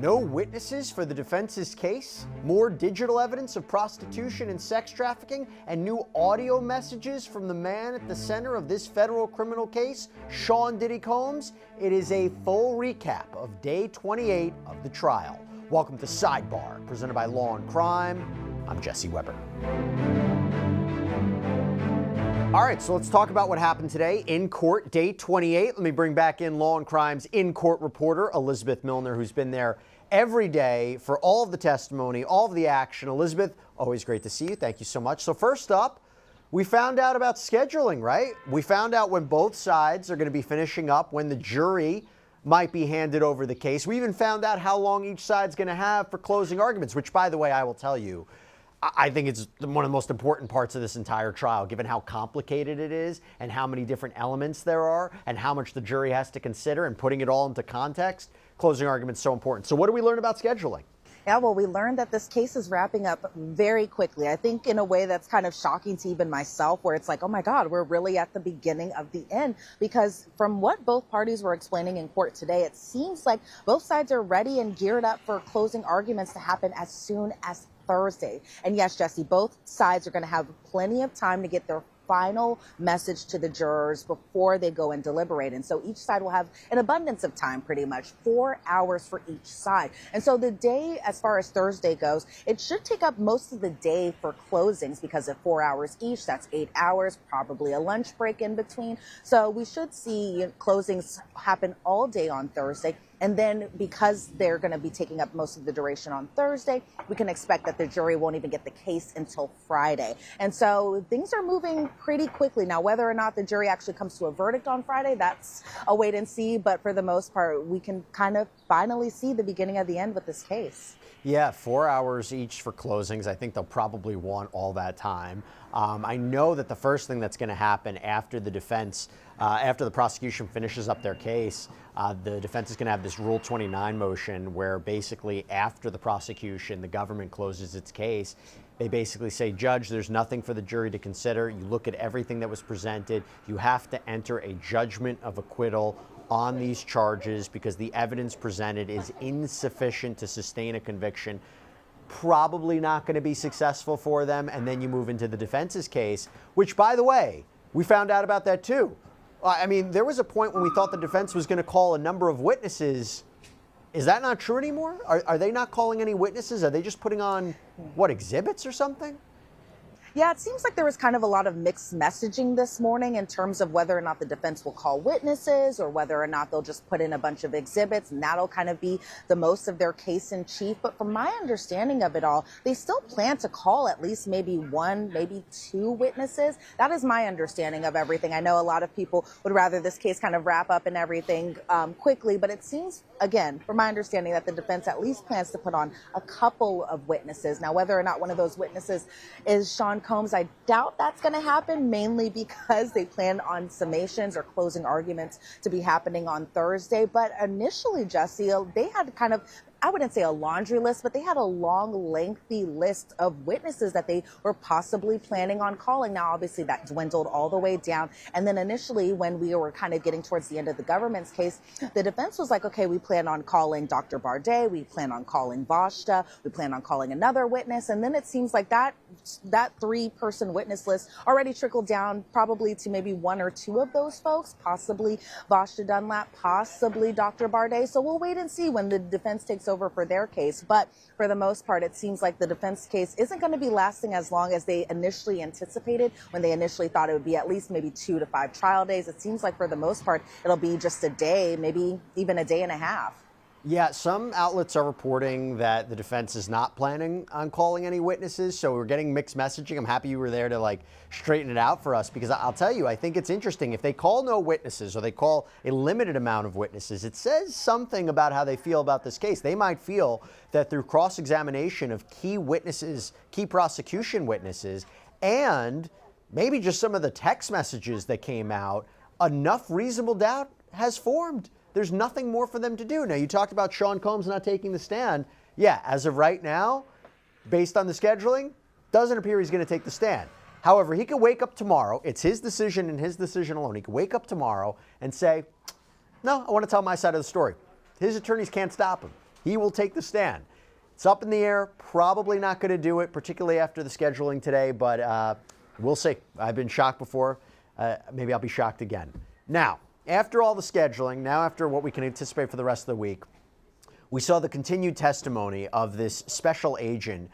No witnesses for the defense's case, more digital evidence of prostitution and sex trafficking, and new audio messages from the man at the center of this federal criminal case, Sean Diddy Combs. It is a full recap of day 28 of the trial. Welcome to Sidebar, presented by Law&Crime. I'm Jesse Weber. All right, so let's talk about what happened today in court, day 28. Let me bring back in Law&Crime's in-court reporter, Elizabeth Millner, who's been there every day for all of the testimony, all of the action. Elizabeth, always great to see you. Thank you so much. So first up, we found out about scheduling, right? We found out when both sides are going to be finishing up, when the jury might be handed over the case. We even found out how long each side's going to have for closing arguments, which, by the way, I will tell you, I think it's one of the most important parts of this entire trial, given how complicated it is and how many different elements there are and how much the jury has to consider, and putting it all into context. Closing arguments so important. So what do we learn about scheduling? Yeah, well, we learned that this case is wrapping up very quickly. I think in a way that's kind of shocking to even myself, where it's like, oh my God, we're really at the beginning of the end. Because from what both parties were explaining in court today, it seems like both sides are ready and geared up for closing arguments to happen as soon as Thursday. And yes, Jesse, both sides are going to have plenty of time to get their final message to the jurors before they go and deliberate. And so each side will have an abundance of time, pretty much 4 hours for each side. And so the day, as far as Thursday goes, it should take up most of the day for closings, because of 4 hours each, that's 8 hours, probably a lunch break in between. So we should see closings happen all day on Thursday. And then because they're going to be taking up most of the duration on Thursday, we can expect that the jury won't even get the case until Friday. And so things are moving pretty quickly. Now, whether or not the jury actually comes to a verdict on Friday, that's a wait and see. But for the most part, we can kind of finally see the beginning of the end with this case. Yeah, 4 hours each for closings. I think they'll probably want all that time. I know that the first thing that's going to happen after the defense, after the prosecution finishes up their case, the defense is going to have this Rule 29 motion where basically after the prosecution, the government closes its case. They basically say, Judge, there's nothing for the jury to consider. You look at everything that was presented. You have to enter a judgment of acquittal on these charges because the evidence presented is insufficient to sustain a conviction. Probably not going to be successful for them. And then you move into the defense's case, which, by the way, we found out about that too. I mean, there was a point when we thought the defense was going to call a number of witnesses. Is that not true anymore? Are they not calling any witnesses? Are they just putting on, what, exhibits or something? Yeah, it seems like there was kind of a lot of mixed messaging this morning in terms of whether or not the defense will call witnesses or whether or not they'll just put in a bunch of exhibits, and that'll kind of be the most of their case in chief. But from my understanding of it all, they still plan to call at least maybe one, maybe two witnesses. That is my understanding of everything. I know a lot of people would rather this case kind of wrap up and everything quickly, but it seems, again, from my understanding, that the defense at least plans to put on a couple of witnesses. Now, whether or not one of those witnesses is Sean Combs, I doubt that's going to happen, mainly because they plan on summations or closing arguments to be happening on Thursday. But initially, Jesse, they had kind of, I wouldn't say a laundry list, but they had a long, lengthy list of witnesses that they were possibly planning on calling. Now, obviously, that dwindled all the way down. And then initially, when we were kind of getting towards the end of the government's case, the defense was like, okay, we plan on calling Dr. Bardet, we plan on calling Vashta, we plan on calling another witness. And then it seems like that three-person witness list already trickled down probably to maybe one or two of those folks, possibly Vashta Dunlap, possibly Dr. Bardet. So we'll wait and see when the defense takes over for their case. But for the most part, it seems like the defense case isn't going to be lasting as long as they initially anticipated, when they initially thought it would be at least maybe 2 to 5 trial days. It seems like for the most part, it'll be just a day, maybe even a day and a half. Yeah, some outlets are reporting that the defense is not planning on calling any witnesses, so we're getting mixed messaging. I'm happy you were there to straighten it out for us, because I'll tell you, I think it's interesting. If they call no witnesses or they call a limited amount of witnesses, it says something about how they feel about this case. They might feel that through cross-examination of key witnesses, key prosecution witnesses, and maybe just some of the text messages that came out, enough reasonable doubt has formed. There's nothing more for them to do. Now, you talked about Sean Combs not taking the stand. Yeah, as of right now, based on the scheduling, doesn't appear he's going to take the stand. However, he could wake up tomorrow. It's his decision and his decision alone. He could wake up tomorrow and say, no, I want to tell my side of the story. His attorneys can't stop him. he will take the stand. It's up in the air, probably not going to do it, particularly after the scheduling today, but we'll see. I've been shocked before. Maybe I'll be shocked again. Now, after all the scheduling, now after what we can anticipate for the rest of the week, we saw the continued testimony of this special agent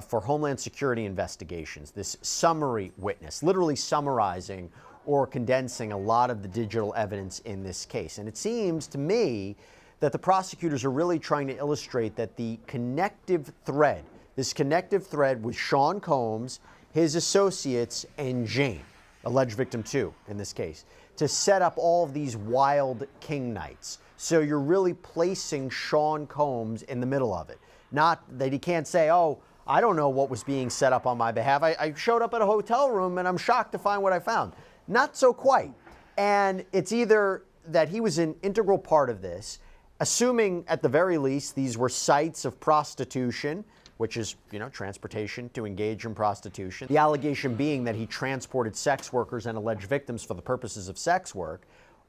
for Homeland Security investigations, this summary witness, literally summarizing or condensing a lot of the digital evidence in this case. And it seems to me that the prosecutors are really trying to illustrate that the connective thread, this connective thread with Sean Combs, his associates, and Jane, alleged victim 2 in this case, to set up all of these wild king nights. So you're really placing Sean Combs in the middle of it. Not that he can't say, oh, I don't know what was being set up on my behalf. I showed up at a hotel room and I'm shocked to find what I found. Not so quite. And it's either that he was an integral part of this, assuming at the very least these were sites of prostitution, which is, transportation to engage in prostitution. The allegation being that he transported sex workers and alleged victims for the purposes of sex work,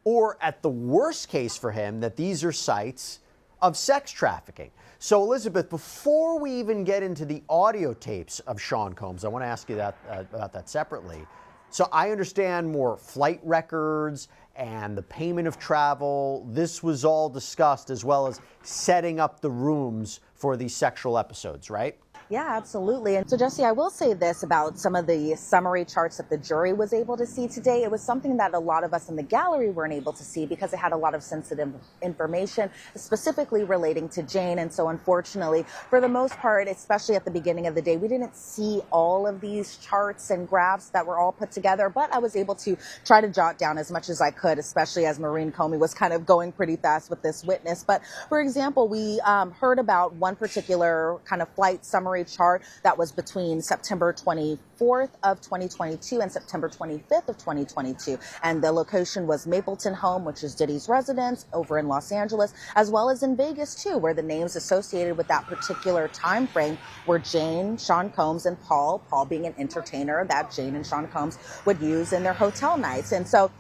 or at the worst case for him, that these are sites of sex trafficking. So Elizabeth, before we even get into the audio tapes of Sean Combs, I want to ask you about that separately. So I understand more flight records and the payment of travel. This was all discussed, as well as setting up the rooms for these sexual episodes, right? Yeah, absolutely. And so, Jesse, I will say this about some of the summary charts that the jury was able to see today. It was something that a lot of us in the gallery weren't able to see because it had a lot of sensitive information, specifically relating to Jane. And so, unfortunately, for the most part, especially at the beginning of the day, we didn't see all of these charts and graphs that were all put together. But I was able to try to jot down as much as I could, especially as Maureen Comey was kind of going pretty fast with this witness. But, for example, we heard about one particular kind of flight summary chart that was between September 24th of 2022 and September 25th of 2022. And the location was Mapleton Home, which is Diddy's residence over in Los Angeles, as well as in Vegas too, where the names associated with that particular time frame were Jane, Sean Combs, and Paul being an entertainer that Jane and Sean Combs would use in their hotel nights. And so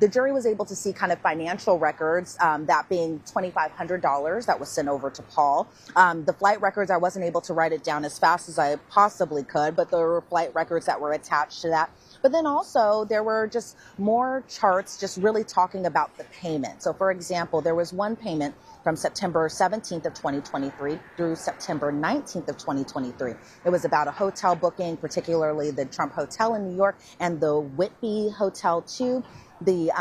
the jury was able to see kind of financial records, that being $2,500 that was sent over to Paul. The flight records, I wasn't able to write it down as fast as I possibly could, but there were flight records that were attached to that. But then also there were just more charts just really talking about the payment. So for example, there was one payment from September 17th of 2023 through September 19th of 2023. It was about a hotel booking, particularly the Trump Hotel in New York and the Whitby Hotel too. The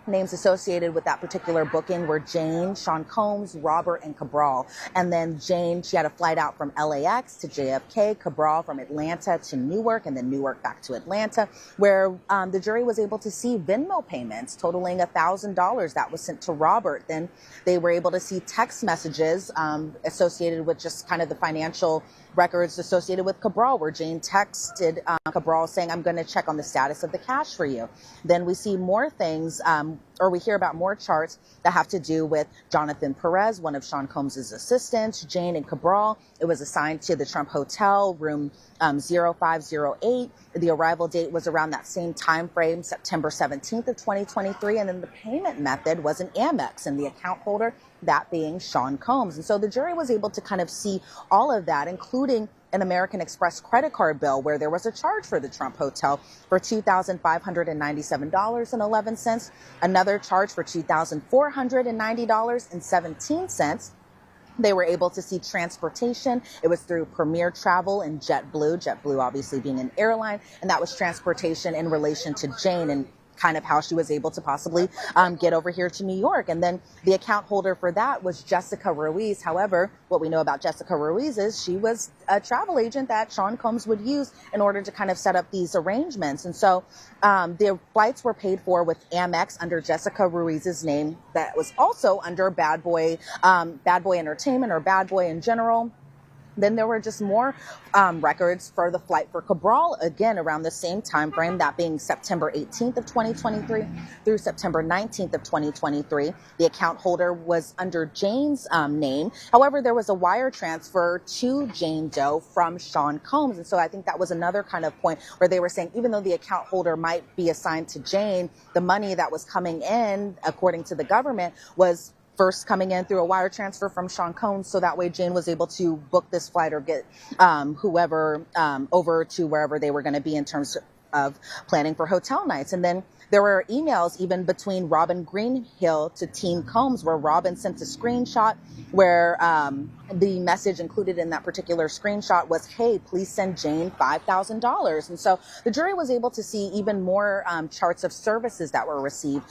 names associated with that particular booking were Jane, Sean Combs, Robert, and Cabral. And then Jane, she had a flight out from LAX to JFK, Cabral from Atlanta to Newark, and then Newark back to Atlanta, where the jury was able to see Venmo payments totaling $1,000 that was sent to Robert. Then they were able to see text messages associated with just kind of the financial records associated with Cabral, where Jane texted Cabral saying, I'm going to check on the status of the cash for you. Then we see more things, or we hear about more charts that have to do with Jonathan Perez, one of Sean Combs' assistants, Jane and Cabral. It was assigned to the Trump Hotel, room 0508. The arrival date was around that same time frame, September 17th of 2023. And then the payment method was an Amex, and the account holder, that being Sean Combs. And so the jury was able to kind of see all of that, including an American Express credit card bill where there was a charge for the Trump Hotel for $2,597.11, another charge for $2,490.17. They were able to see transportation. It was through Premier Travel and JetBlue obviously being an airline, and that was transportation in relation to Jane and kind of how she was able to possibly get over here to New York. And then the account holder for that was Jessica Ruiz. However, what we know about Jessica Ruiz is she was a travel agent that Sean Combs would use in order to kind of set up these arrangements. And so the flights were paid for with Amex under Jessica Ruiz's name. That was also under Bad Boy Entertainment, or Bad Boy in general. Then there were just more records for the flight for Cabral, again, around the same time frame, that being September 18th of 2023 through September 19th of 2023. The account holder was under Jane's name. However, there was a wire transfer to Jane Doe from Sean Combs. And so I think that was another kind of point where they were saying, even though the account holder might be assigned to Jane, the money that was coming in, according to the government, was first coming in through a wire transfer from Sean Combs, so that way Jane was able to book this flight or get whoever over to wherever they were going to be in terms of planning for hotel nights. And then there were emails even between Robin Greenhill to Team Combs, where Robin sent a screenshot where the message included in that particular screenshot was, "Hey, please send Jane $5,000." And so the jury was able to see even more charts of services that were received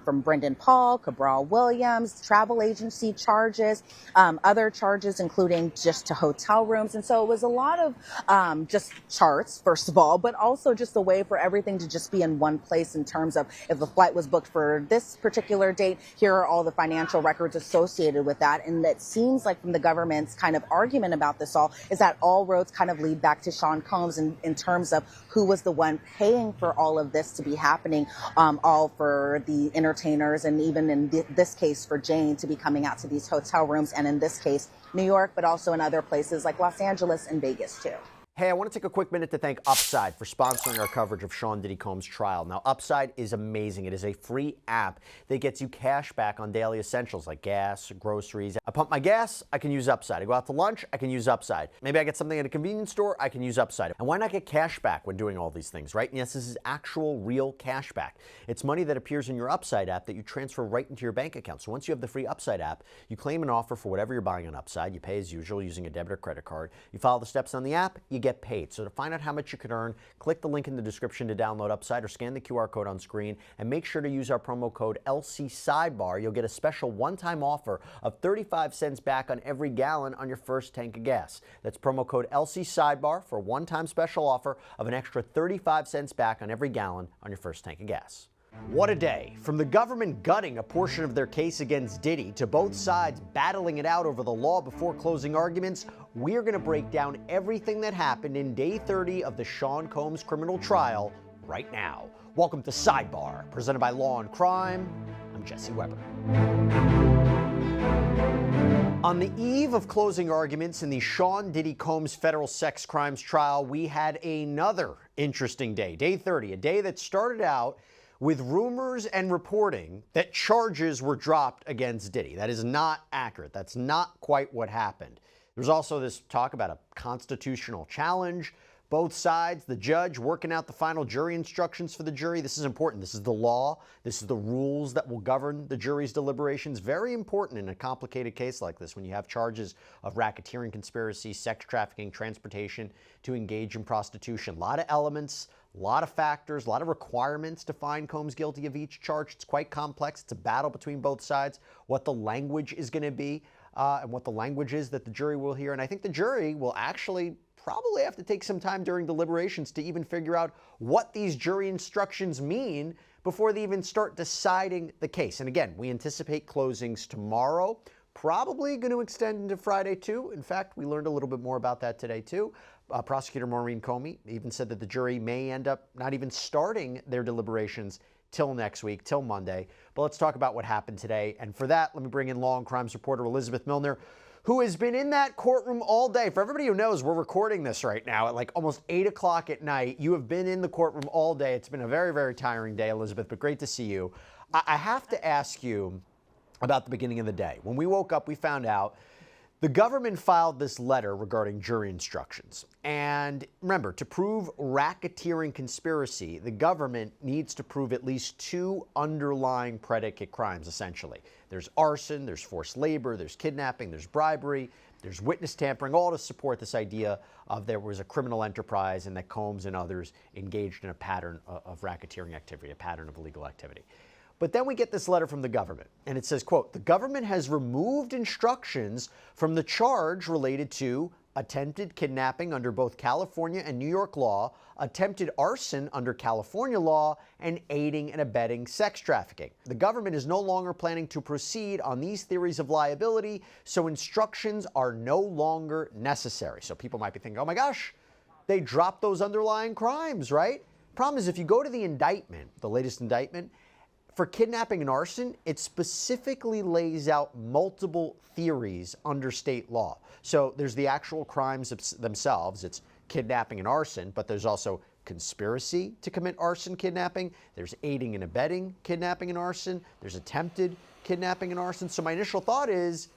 from Brendan Paul, Cabral Williams, travel agency charges, other charges, including just to hotel rooms. And so it was a lot of just charts, first of all, but also just a way for everything to just be in one place in terms of if the flight was booked for this particular date, here are all the financial records associated with that. And it seems like from the government's kind of argument about this all is that all roads kind of lead back to Sean Combs in terms of who was the one paying for all of this to be happening, all for the entertainers, and even in this case for Jane to be coming out to these hotel rooms, and in this case, New York, but also in other places like Los Angeles and Vegas too. Hey, I want to take a quick minute to thank Upside for sponsoring our coverage of Sean Diddy Combs' trial. Now, Upside is amazing. It is a free app that gets you cash back on daily essentials like gas, groceries. I pump my gas, I can use Upside. I go out to lunch, I can use Upside. Maybe I get something at a convenience store, I can use Upside. And why not get cash back when doing all these things, right? And yes, this is actual, real cash back. It's money that appears in your Upside app that you transfer right into your bank account. So once you have the free Upside app, you claim an offer for whatever you're buying on Upside. You pay as usual using a debit or credit card. You follow the steps on the app, you get paid. So to find out how much you could earn, click the link in the description to download Upside or scan the QR code on screen, and make sure to use our promo code LC Sidebar. You'll get a special one-time offer of 35 cents back on every gallon on your first tank of gas. That's promo code LC Sidebar for a one-time special offer of an extra 35 cents back on every gallon on your first tank of gas. What a day. From the government gutting a portion of their case against Diddy to both sides battling it out over the law before closing arguments, we're going to break down everything that happened in day 30 of the Sean Combs criminal trial right now. Welcome to Sidebar, presented by Law&Crime. I'm Jesse Weber. On the eve of closing arguments in the Sean Diddy Combs federal sex crimes trial, we had another interesting day, day 30, a day that started out with rumors and reporting that charges were dropped against Diddy. That is not accurate. That's not quite what happened. There's also this talk about a constitutional challenge. Both sides, the judge working out the final jury instructions for the jury. This is important. This is the law. This is the rules that will govern the jury's deliberations. Very important in a complicated case like this when you have charges of racketeering, conspiracy, sex trafficking, transportation to engage in prostitution. A lot of elements, a lot of factors, a lot of requirements to find Combs guilty of each charge. It's quite complex. It's a battle between both sides, what the language is going to be and what the language is that the jury will hear. And I think the jury will actually probably have to take some time during deliberations to even figure out what these jury instructions mean before they even start deciding the case. And again, we anticipate closings tomorrow, probably going to extend into Friday too. In fact, we learned a little bit more about that today too. Prosecutor Maureen Comey even said that the jury may end up not even starting their deliberations till next week, till Monday. But let's talk about what happened today. And for that, let me bring in Law and Crimes reporter Elizabeth Millner, who has been in that courtroom all day. For everybody who knows, we're recording this right now at like almost 8 o'clock at night. You have been in the courtroom all day. It's been a very, very tiring day, Elizabeth, but great to see you. I have to ask you about the beginning of the day. When we woke up, we found out the government filed this letter regarding jury instructions. And remember, to prove racketeering conspiracy, the government needs to prove at least two underlying predicate crimes, essentially. There's arson, there's forced labor, there's kidnapping, there's bribery, there's witness tampering, all to support this idea of there was a criminal enterprise and that Combs and others engaged in a pattern of racketeering activity, a pattern of illegal activity. But then we get this letter from the government, and it says, quote, the government has removed instructions from the charge related to attempted kidnapping under both California and New York law, attempted arson under California law, and aiding and abetting sex trafficking. The government is no longer planning to proceed on these theories of liability, so instructions are no longer necessary. So people might be thinking, oh my gosh, they dropped those underlying crimes, right? Problem is, if you go to the indictment, the latest indictment, for kidnapping and arson, it specifically lays out multiple theories under state law. So there's the actual crimes themselves. It's kidnapping and arson, but there's also conspiracy to commit arson, kidnapping. There's aiding and abetting kidnapping and arson. There's attempted kidnapping and arson. So my initial thought is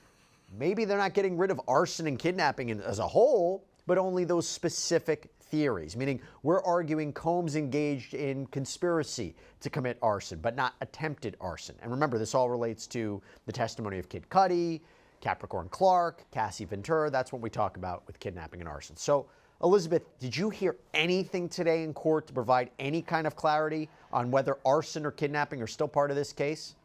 maybe they're not getting rid of arson and kidnapping as a whole, but only those specific theories, meaning we're arguing Combs engaged in conspiracy to commit arson, but not attempted arson. And remember, this all relates to the testimony of Kid Cudi, Capricorn Clark, Cassie Ventura. That's what we talk about with kidnapping and arson. So, Elizabeth, did you hear anything today in court to provide any kind of clarity on whether arson or kidnapping are still part of this case?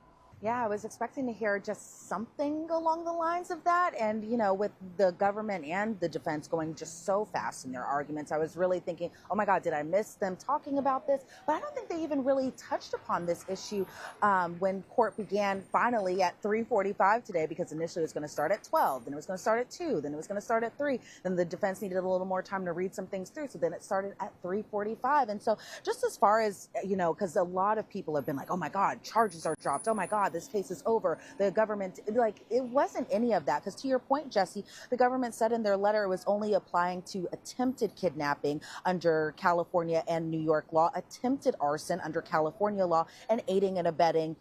Yeah, I was expecting to hear just something along the lines of that. And, you know, with the government and the defense going just so fast in their arguments, I was really thinking, oh my God, did I miss them talking about this? But I don't think they even really touched upon this issue when court began finally at 3:45 today, because initially it was going to start at 12, then it was going to start at 2, then it was going to start at 3. Then the defense needed a little more time to read some things through. So then it started at 3:45. And so just as far as, you know, because a lot of people have been like, oh my God, charges are dropped. Oh my God, this case is over. The government, like, it wasn't any of that. Because to your point, Jesse, the government said in their letter it was only applying to attempted kidnapping under California and New York law, attempted arson under California law, and aiding and abetting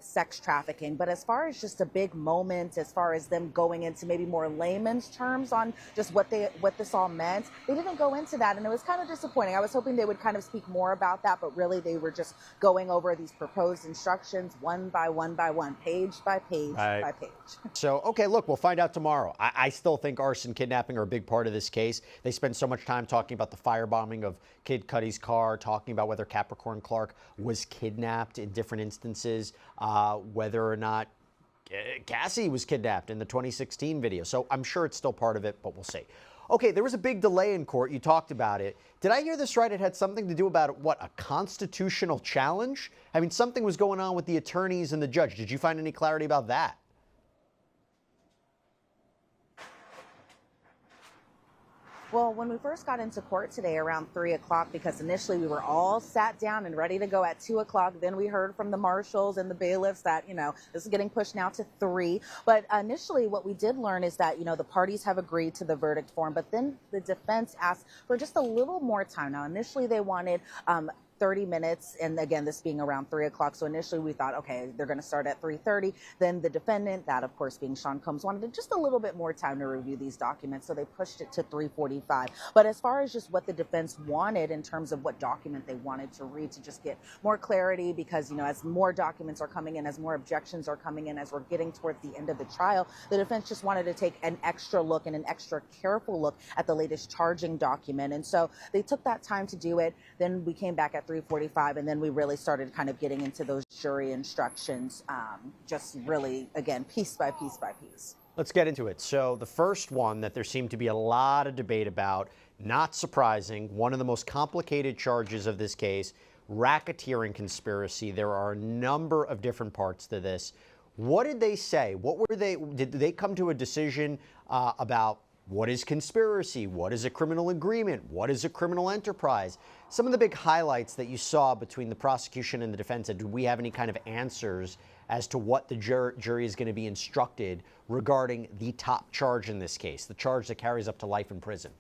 sex trafficking. But as far as just a big moment, as far as them going into maybe more layman's terms on just what this all meant, they didn't go into that, and it was kind of disappointing. I was hoping they would kind of speak more about that, but really they were just going over these proposed instructions one by one by one, page by page by page. So, okay, look, we'll find out tomorrow. I still think arson, kidnapping are a big part of this case. They spend so much time talking about the firebombing of Kid Cudi's car, talking about whether Capricorn Clark was kidnapped in different instances, whether or not Cassie was kidnapped in the 2016 video. So I'm sure it's still part of it, but we'll see. Okay, there was a big delay in court. You talked about it. Did I hear this right? It had something to do about, what, a constitutional challenge? I mean, something was going on with the attorneys and the judge. Did you find any clarity about that? Well, when we first got into court today around 3 o'clock, because initially we were all sat down and ready to go at 2 o'clock. Then we heard from the marshals and the bailiffs that, you know, this is getting pushed now to 3. But initially what we did learn is that, you know, the parties have agreed to the verdict form, but then the defense asked for just a little more time. Now, initially they wanted 30 minutes, and again, this being around 3 o'clock. So initially we thought, okay, they're going to start at 3:30. Then the defendant, that of course being Sean Combs, wanted just a little bit more time to review these documents. So they pushed it to 3:45. But as far as just what the defense wanted in terms of what document they wanted to read to just get more clarity, because, you know, as more documents are coming in, as more objections are coming in, as we're getting towards the end of the trial, the defense just wanted to take an extra look and an extra careful look at the latest charging document. And so they took that time to do it. Then we came back at 3:45, and then we really started kind of getting into those jury instructions, just really, again, piece by piece by piece. Let's get into it. So the first one that there seemed to be a lot of debate about, not surprising, one of the most complicated charges of this case, racketeering conspiracy. There are a number of different parts to this. What did they say? Did they come to a decision about what is conspiracy? What is a criminal agreement? What is a criminal enterprise? Some of the big highlights that you saw between the prosecution and the defense, and do we have any kind of answers as to what the jury is going to be instructed regarding the top charge in this case, the charge that carries up to life in prison?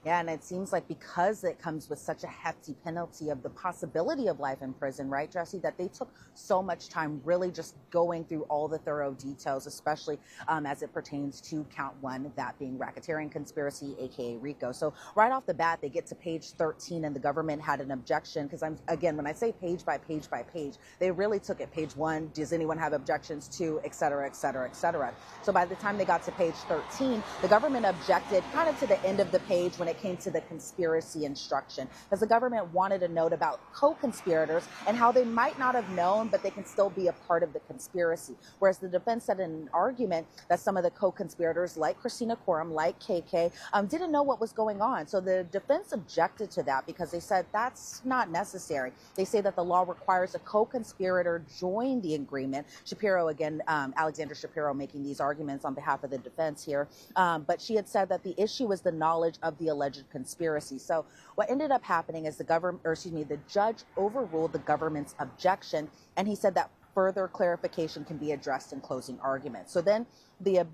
Yeah, and it seems like because it comes with such a hefty penalty of the possibility of life in prison, right, Jesse, that they took so much time really just going through all the thorough details, especially as it pertains to count 1, that being racketeering conspiracy, aka RICO. So right off the bat, they get to page 13, and the government had an objection, because again, when I say page by page by page, they really took it page 1, does anyone have objections to, et cetera, et cetera, et cetera. So by the time they got to page 13, the government objected kind of to the end of the page when it came to the conspiracy instruction, because the government wanted a note about co-conspirators and how they might not have known, but they can still be a part of the conspiracy. Whereas the defense said in an argument that some of the co-conspirators, like Christina Quorum, like KK, didn't know what was going on. So the defense objected to that because they said that's not necessary. They say that the law requires a co-conspirator join the agreement. Shapiro, again, Alexandra Shapiro making these arguments on behalf of the defense here. But she had said that the issue was the knowledge of the alleged conspiracy. So what ended up happening is the judge overruled the government's objection, and he said that further clarification can be addressed in closing argument. So then the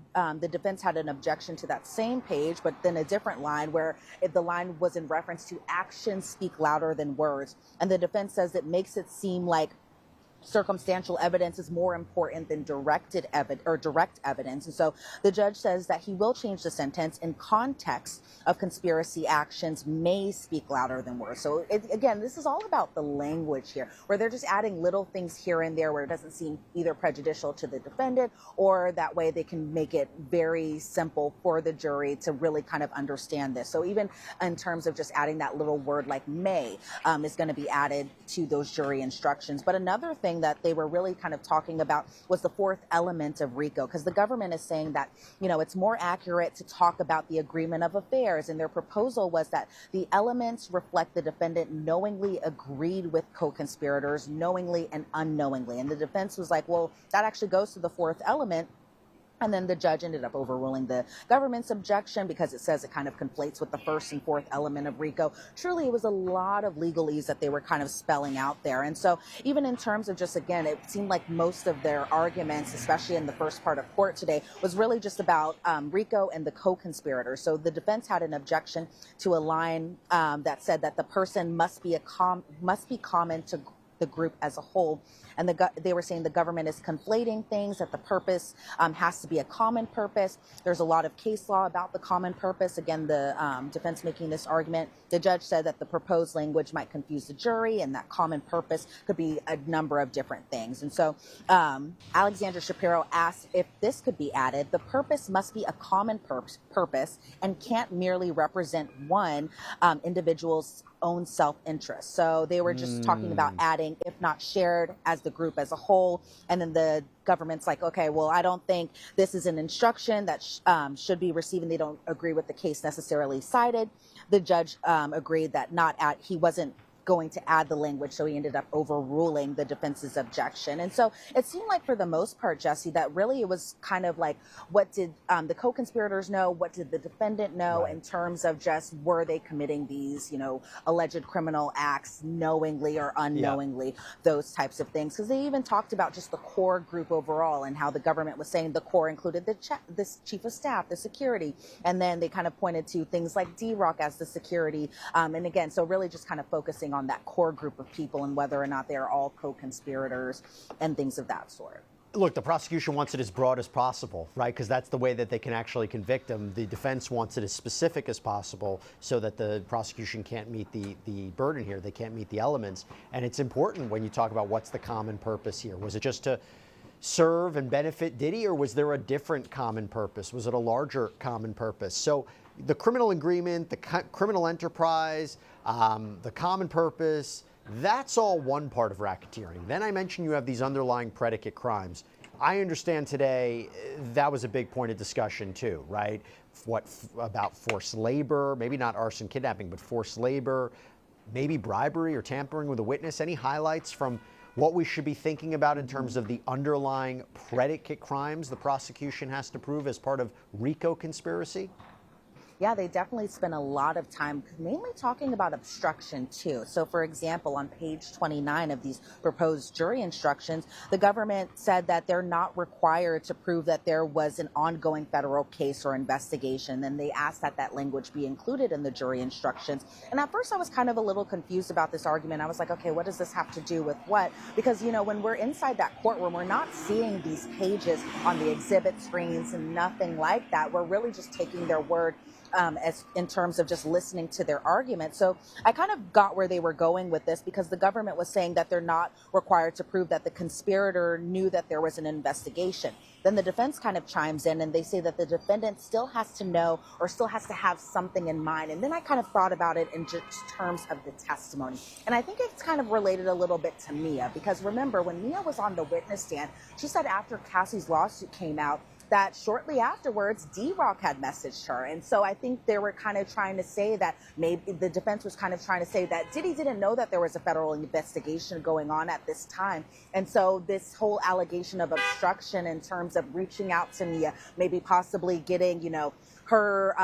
defense had an objection to that same page, but then a different line where the line was in reference to actions speak louder than words. And the defense says it makes it seem like circumstantial evidence is more important than direct evidence. And so the judge says that he will change the sentence in context of conspiracy actions may speak louder than words. So again, this is all about the language here, where they're just adding little things here and there where it doesn't seem either prejudicial to the defendant, or that way they can make it very simple for the jury to really kind of understand this. So even in terms of just adding that little word like may is going to be added to those jury instructions. But another thing that they were really kind of talking about was the fourth element of RICO, because the government is saying that, it's more accurate to talk about the agreement of affairs. And their proposal was that the elements reflect the defendant knowingly agreed with co-conspirators, knowingly and unknowingly. And the defense was like, well, that actually goes to the fourth element. And then the judge ended up overruling the government's objection because it says it kind of conflates with the first and fourth element of RICO. Truly, it was a lot of legalese that they were kind of spelling out there. And so even in terms of just, again, it seemed like most of their arguments, especially in the first part of court today, was really just about RICO and the co-conspirators. So the defense had an objection to a line that said that the person must be common to the group as a whole. And they were saying the government is conflating things, that the purpose has to be a common purpose. There's a lot of case law about the common purpose. Again, the defense making this argument. The judge said that the proposed language might confuse the jury, and that common purpose could be a number of different things. And so Alexander Shapiro asked if this could be added. The purpose must be a common purpose and can't merely represent one individual's own self-interest. So they were just talking about adding, if not shared, as the group as a whole. And then the government's like, okay, well, I don't think this is an instruction that should be received, and they don't agree with the case necessarily cited. The judge agreed that he wasn't going to add the language, so he ended up overruling the defense's objection. And so it seemed like, for the most part, Jesse, that really it was kind of like, what did the co-conspirators know? What did the defendant know in terms of just, were they committing these, alleged criminal acts knowingly or unknowingly, those types of things? Because they even talked about just the core group overall, and how the government was saying the core included this chief of staff, the security, and then they kind of pointed to things like D-Rock as the security. And again, so really just kind of focusing on that core group of people and whether or not they're all co-conspirators and things of that sort. Look, the prosecution wants it as broad as possible, right? Because that's the way that they can actually convict them. The defense wants it as specific as possible so that the prosecution can't meet the burden here. They can't meet the elements. And it's important when you talk about what's the common purpose here. Was it just to serve and benefit Diddy, or was there a different common purpose? Was it a larger common purpose? So the criminal agreement, the criminal enterprise, the common purpose, that's all one part of racketeering. Then I mentioned you have these underlying predicate crimes. I understand today that was a big point of discussion too, right? What about forced labor, maybe not arson, kidnapping, but forced labor, maybe bribery or tampering with a witness. Any highlights from what we should be thinking about in terms of the underlying predicate crimes the prosecution has to prove as part of RICO conspiracy? Yeah, they definitely spend a lot of time mainly talking about obstruction too. So for example, on page 29 of these proposed jury instructions, the government said that they're not required to prove that there was an ongoing federal case or investigation. Then they asked that that language be included in the jury instructions. And at first I was kind of a little confused about this argument. I was like, okay, what does this have to do with what? Because, when we're inside that courtroom, we're not seeing these pages on the exhibit screens and nothing like that. We're really just taking their word as in terms of just listening to their argument. So I kind of got where they were going with this, because the government was saying that they're not required to prove that the conspirator knew that there was an investigation. Then the defense kind of chimes in and they say that the defendant still has to know or still has to have something in mind. And then I kind of thought about it in just terms of the testimony. And I think it's kind of related a little bit to Mia, because remember, when Mia was on the witness stand, she said after Cassie's lawsuit came out, that shortly afterwards, D-Rock had messaged her. And so I think they were kind of trying to say that maybe the defense was kind of trying to say that Diddy didn't know that there was a federal investigation going on at this time. And so this whole allegation of obstruction in terms of reaching out to Mia, maybe possibly getting, her,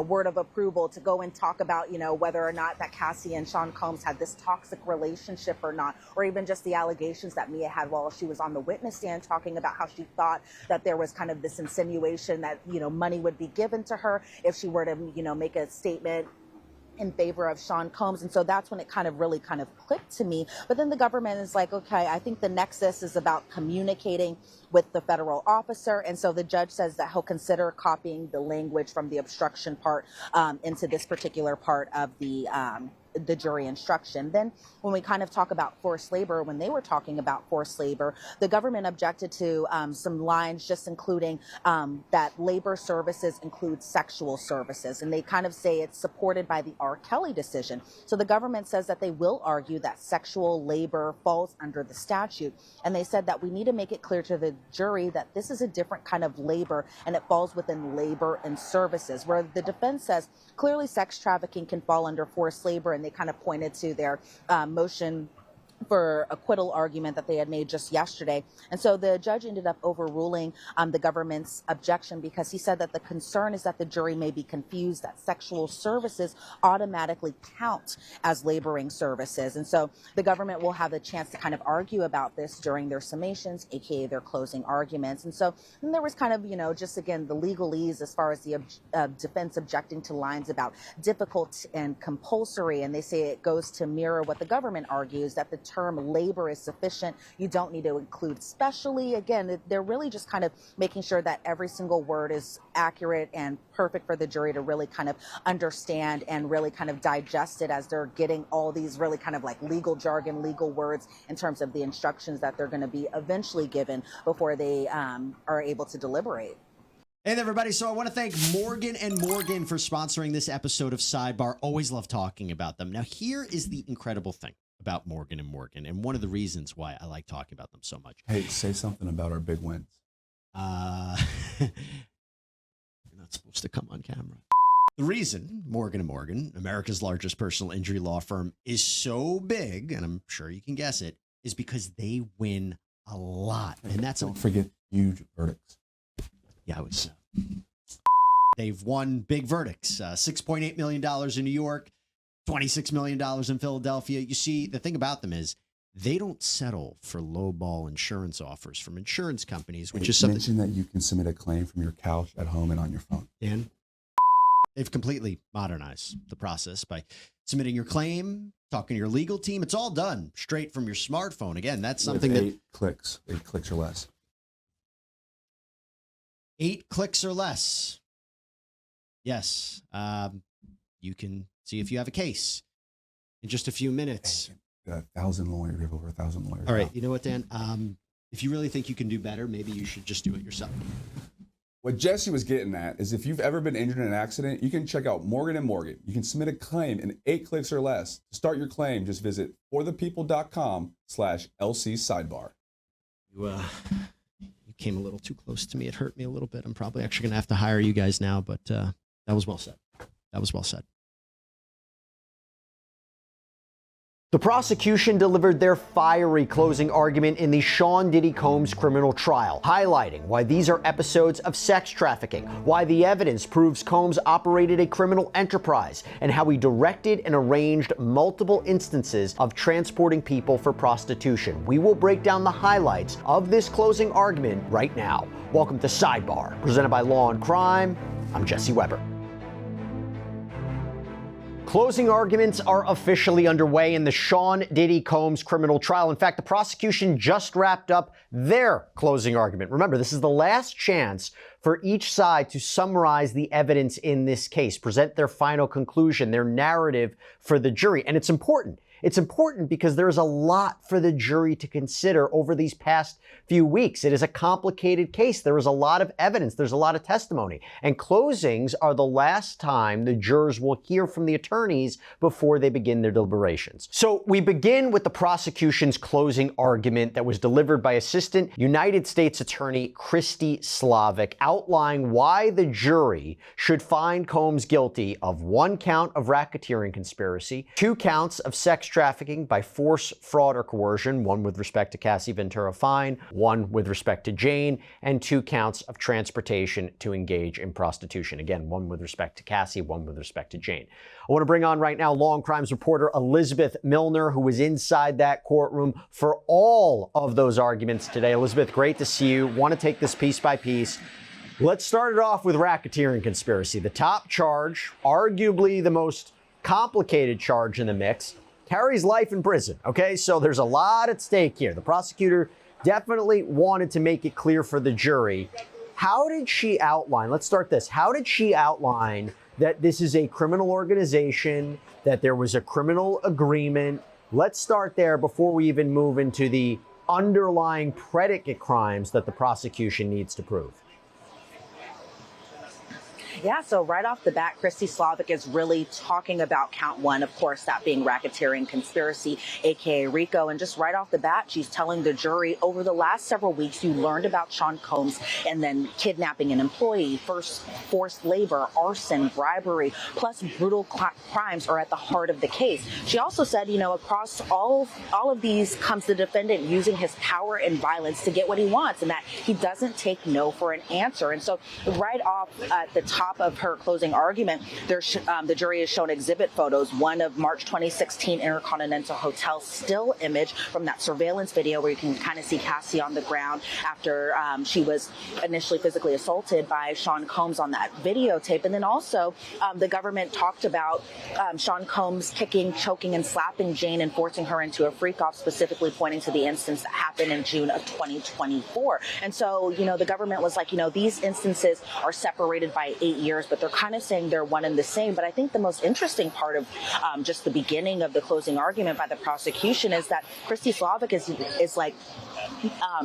word of approval to go and talk about, whether or not that Cassie and Sean Combs had this toxic relationship or not, or even just the allegations that Mia had while she was on the witness stand talking about how she thought that there was kind of this insinuation that, money would be given to her if she were to, make a statement in favor of Sean Combs. And so that's when it really clicked to me. But then the government is like, okay, I think the nexus is about communicating with the federal officer. And so the judge says that he'll consider copying the language from the obstruction part into this particular part of the jury instruction. Then when we talk about forced labor, when they were talking about forced labor, the government objected to some lines just including that labor services include sexual services. And they say it's supported by the R. Kelly decision. So the government says that they will argue that sexual labor falls under the statute. And they said that we need to make it clear to the jury that this is a different kind of labor and it falls within labor and services, where the defense says clearly sex trafficking can fall under forced labor. And they pointed to their motion for acquittal argument that they had made just yesterday. And so the judge ended up overruling the government's objection because he said that the concern is that the jury may be confused that sexual services automatically count as laboring services. And so the government will have a chance to argue about this during their summations, aka their closing arguments. And so then there was just again the legalese as far as the defense objecting to lines about difficult and compulsory. And they say it goes to mirror what the government argues, that the term labor is sufficient. You don't need to include specially. Again, they're really just making sure that every single word is accurate and perfect for the jury to really understand and really digest it as they're getting all these really legal jargon, legal words in terms of the instructions that they're going to be eventually given before they are able to deliberate. Hey there, everybody. So I want to thank Morgan & Morgan for sponsoring this episode of Sidebar. Always love talking about them. Now, here is the incredible thing about Morgan & Morgan, and one of the reasons why I like talking about them so much. Hey, say something about our big wins. You're not supposed to come on camera. The reason Morgan & Morgan, America's largest personal injury law firm, is so big, and I'm sure you can guess it, is because they win a lot. And that's Don't forget huge verdicts. Yeah, I was. They've won big verdicts, $6.8 million in New York, $26 million in Philadelphia. You see, the thing about them is they don't settle for lowball insurance offers from insurance companies, which is something. Mention that you can submit a claim from your couch at home and on your phone. Dan, they've completely modernized the process by submitting your claim, talking to your legal team. It's all done straight from your smartphone. Again, that's something that 8 clicks or less. 8 clicks or less. Yes. You can see if you have a case in just a few minutes. 1,000 lawyers. We have over 1,000 lawyers. All right. You know what, Dan? If you really think you can do better, maybe you should just do it yourself. What Jesse was getting at is if you've ever been injured in an accident, you can check out Morgan & Morgan. You can submit a claim in 8 clicks or less. To start your claim, just visit forthepeople.com/LC sidebar. You came a little too close to me. It hurt me a little bit. I'm probably actually going to have to hire you guys now, but that was well said. That was well said. The prosecution delivered their fiery closing argument in the Sean Diddy Combs criminal trial, highlighting why these are episodes of sex trafficking, why the evidence proves Combs operated a criminal enterprise, and how he directed and arranged multiple instances of transporting people for prostitution. We will break down the highlights of this closing argument right now. Welcome to Sidebar, presented by Law&Crime. I'm Jesse Weber. Closing arguments are officially underway in the Sean Diddy Combs criminal trial. In fact, the prosecution just wrapped up their closing argument. Remember, this is the last chance for each side to summarize the evidence in this case, present their final conclusion, their narrative for the jury. And it's important. It's important because there is a lot for the jury to consider over these past few weeks. It is a complicated case. There is a lot of evidence. There's a lot of testimony. And closings are the last time the jurors will hear from the attorneys before they begin their deliberations. So we begin with the prosecution's closing argument that was delivered by Assistant United States Attorney Christy Slavic, outlining why the jury should find Combs guilty of 1 count of racketeering conspiracy, 2 counts of sex trafficking by force, fraud, or coercion, 1 with respect to Cassie Ventura Fine, 1 with respect to Jane, and 2 counts of transportation to engage in prostitution. Again, 1 with respect to Cassie, 1 with respect to Jane. I want to bring on right now Law&Crime's reporter Elizabeth Millner, who was inside that courtroom for all of those arguments today. Elizabeth, great to see you. Want to take this piece by piece. Let's start it off with racketeering conspiracy. The top charge, arguably the most complicated charge in the mix, carries life in prison. Okay, so there's a lot at stake here. The prosecutor definitely wanted to make it clear for the jury. How did she outline? Let's start this. How did she outline that this is a criminal organization, that there was a criminal agreement? Let's start there before we even move into the underlying predicate crimes that the prosecution needs to prove. Yeah, so right off the bat, Christy Slavic is really talking about count one, of course, that being racketeering conspiracy, aka RICO. And just right off the bat, she's telling the jury, over the last several weeks, you learned about Sean Combs and then kidnapping an employee, forced labor, arson, bribery, plus brutal crimes are at the heart of the case. She also said, across all of these comes the defendant using his power and violence to get what he wants, and that he doesn't take no for an answer. And so right off at the top of her closing argument, the jury has shown exhibit photos, one of March 2016 Intercontinental Hotel still image from that surveillance video where you can kind of see Cassie on the ground after she was initially physically assaulted by Sean Combs on that videotape. And then also the government talked about Sean Combs kicking, choking, and slapping Jane and forcing her into a freak-off, specifically pointing to the instance that happened in June of 2024. And so, the government was like, these instances are separated by 8 years, but they're kind of saying they're one and the same. But I think the most interesting part of just the beginning of the closing argument by the prosecution is that Christy Slavic is like,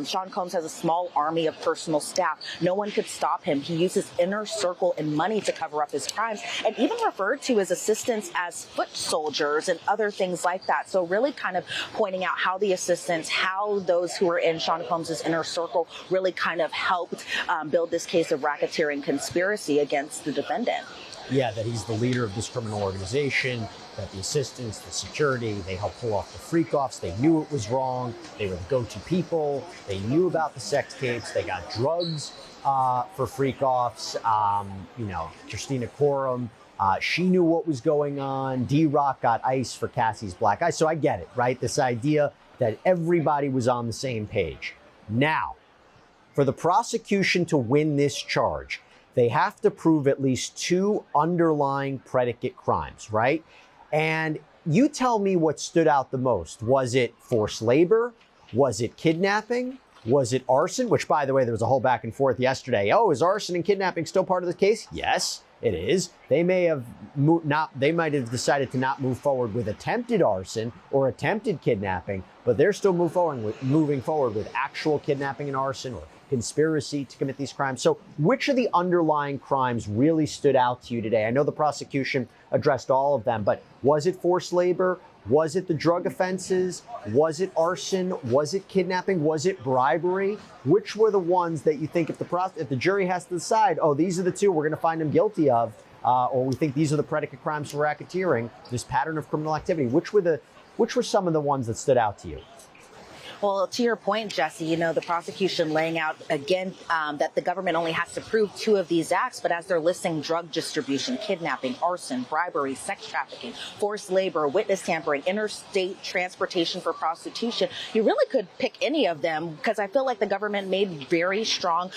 Sean Combs has a small army of personal staff. No one could stop him. He uses inner circle and money to cover up his crimes, and even referred to his assistants as foot soldiers and other things like that. So really kind of pointing out how the assistants, how those who were in Sean Combs' inner circle really kind of helped build this case of racketeering conspiracy against the defendant. Yeah, that he's the leader of this criminal organization, that the assistants, the security, they helped pull off the freak-offs. They knew it was wrong. They were the go-to people. They knew about the sex tapes. They got drugs for freak-offs. Christina Coram, she knew what was going on. D-Rock got ice for Cassie's black eye. So I get it, right? This idea that everybody was on the same page. Now, for the prosecution to win this charge, they have to prove at least two underlying predicate crimes, right? And you tell me what stood out the most. Was it forced labor? Was it kidnapping? Was it arson? Which, by the way, there was a whole back and forth yesterday. Oh, is arson and kidnapping still part of the case? Yes, it is. They might have decided to not move forward with attempted arson or attempted kidnapping, but they're still moving forward with actual kidnapping and arson or conspiracy to commit these crimes. So which of the underlying crimes really stood out to you today? I know the prosecution addressed all of them, but was it forced labor? Was it the drug offenses? Was it arson? Was it kidnapping? Was it bribery? Which were the ones that you think if the jury has to decide, oh, these are the two we're going to find him guilty of, or we think these are the predicate crimes for racketeering, this pattern of criminal activity, which were some of the ones that stood out to you? Well, to your point, Jesse, the prosecution laying out again that the government only has to prove two of these acts, but as they're listing drug distribution, kidnapping, arson, bribery, sex trafficking, forced labor, witness tampering, interstate transportation for prostitution, you really could pick any of them because I feel like the government made very strong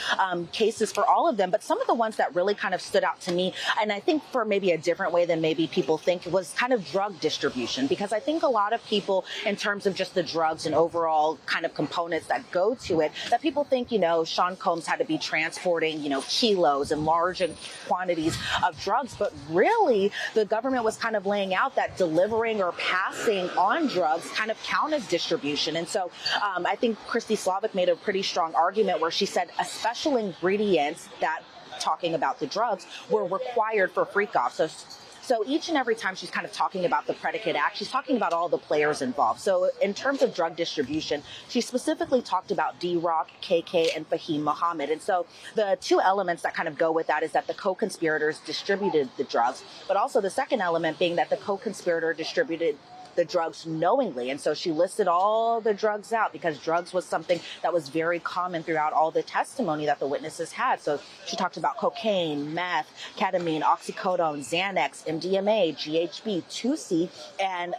cases for all of them. But some of the ones that really kind of stood out to me, and I think for maybe a different way than maybe people think, was kind of drug distribution, because I think a lot of people, in terms of just the drugs and overall kind of components that go to it, that people think, Sean Combs had to be transporting, kilos and large quantities of drugs. But really, the government was kind of laying out that delivering or passing on drugs kind of count as distribution. And so I think Christy Slavic made a pretty strong argument where she said a special ingredients that, talking about the drugs, were required for freak-offs. So each and every time she's kind of talking about the predicate act, she's talking about all the players involved. So in terms of drug distribution, she specifically talked about D-Rock, KK, and Fahim Muhammad. And so the two elements that kind of go with that is that the co-conspirators distributed the drugs, but also the second element being that the co-conspirator distributed the drugs knowingly. And so she listed all the drugs out because drugs was something that was very common throughout all the testimony that the witnesses had. So she talked about cocaine, meth, ketamine, oxycodone, Xanax, MDMA, GHB, 2C, and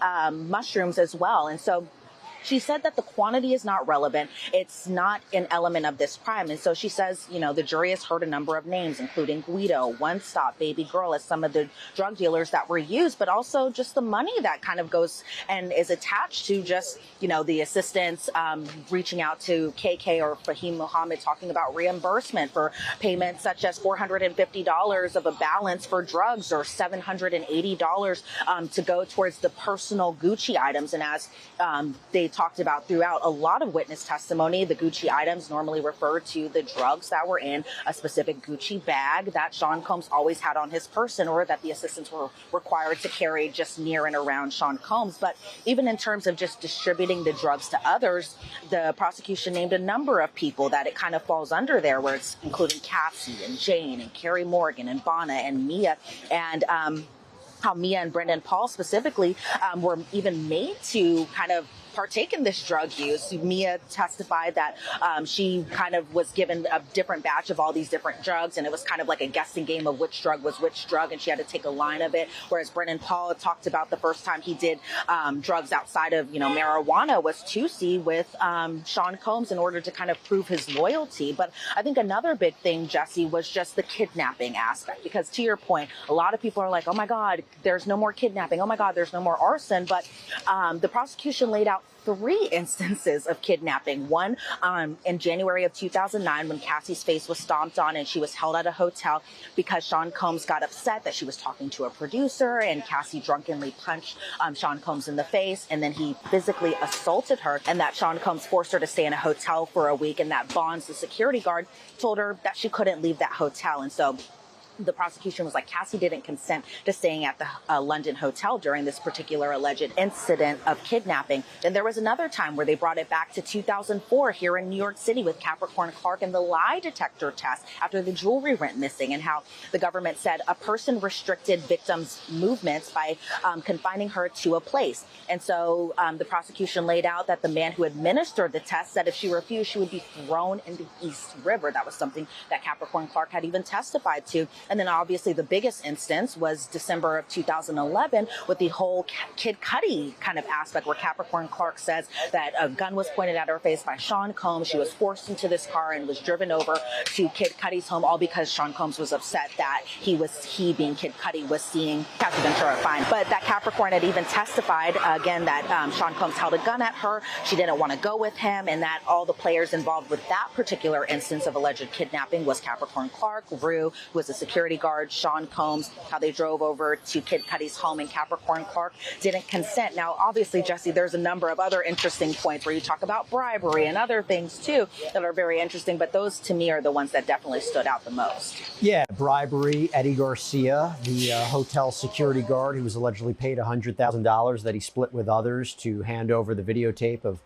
mushrooms as well. And so She said that the quantity is not relevant. It's not an element of this crime. And so she says, the jury has heard a number of names, including Guido, One Stop, Baby Girl, as some of the drug dealers that were used, but also just the money that kind of goes and is attached to just, the assistants reaching out to KK or Fahim Muhammad, talking about reimbursement for payments such as $450 of a balance for drugs or $780 to go towards the personal Gucci items. And as they talked about throughout a lot of witness testimony, the Gucci items normally refer to the drugs that were in a specific Gucci bag that Sean Combs always had on his person, or that the assistants were required to carry just near and around Sean Combs. But even in terms of just distributing the drugs to others, the prosecution named a number of people that it kind of falls under there, where it's including Cassie and Jane and Carrie Morgan and Bonna and Mia, and how Mia and Brendan Paul specifically were even made to kind of partake in this drug use. Mia testified that she kind of was given a different batch of all these different drugs, and it was kind of like a guessing game of which drug was which drug, and she had to take a line of it. Whereas Brendan Paul talked about the first time he did drugs outside of, marijuana was 2C with Sean Combs in order to kind of prove his loyalty. But I think another big thing, Jesse, was just the kidnapping aspect, because to your point, a lot of people are like, oh my God, there's no more kidnapping. Oh my God, there's no more arson. But the prosecution laid out 3 instances of kidnapping. One in January of 2009, when Cassie's face was stomped on and she was held at a hotel because Sean Combs got upset that she was talking to a producer, and Cassie drunkenly punched Sean Combs in the face, and then he physically assaulted her, and that Sean Combs forced her to stay in a hotel for a week, and that Bonds, the security guard, told her that she couldn't leave that hotel. And so the prosecution was like, Cassie didn't consent to staying at the London hotel during this particular alleged incident of kidnapping. Then there was another time where they brought it back to 2004 here in New York City with Capricorn Clark and the lie detector test after the jewelry went missing, and how the government said a person restricted victims' movements by confining her to a place. And so the prosecution laid out that the man who administered the test said if she refused, she would be thrown in the East River. That was something that Capricorn Clark had even testified to. And then obviously the biggest instance was December of 2011 with the whole Kid Cudi kind of aspect, where Capricorn Clark says that a gun was pointed at her face by Sean Combs. She was forced into this car and was driven over to Kid Cudi's home, all because Sean Combs was upset that he being Kid Cudi, was seeing Cassie Ventura fine. But that Capricorn had even testified again that Sean Combs held a gun at her. She didn't want to go with him, and that all the players involved with that particular instance of alleged kidnapping was Capricorn Clark, Rue, who was a security guard, Sean Combs, how they drove over to Kid Cudi's home, and Capricorn Clark didn't consent. Now, obviously, Jesse, there's a number of other interesting points where you talk about bribery and other things too that are very interesting, but those to me are the ones that definitely stood out the most. Yeah, bribery. Eddie Garcia, the hotel security guard who was allegedly paid $100,000 that he split with others to hand over the videotape of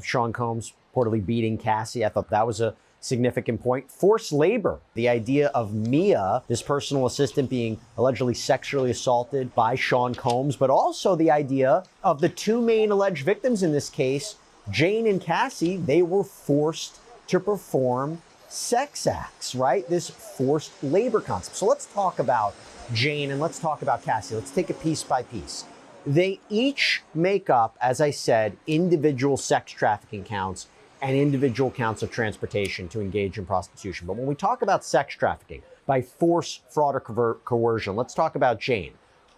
Sean Combs reportedly beating Cassie. I thought that was a significant point. Forced labor, the idea of Mia, this personal assistant, being allegedly sexually assaulted by Sean Combs, but also the idea of the 2 main alleged victims in this case, Jane and Cassie. They were forced to perform sex acts, right? This forced labor concept. So let's talk about Jane and let's talk about Cassie. Let's take it piece by piece. They each make up, as I said, individual sex trafficking counts and individual counts of transportation to engage in prostitution. But when we talk about sex trafficking by force, fraud, or coercion, let's talk about Jane.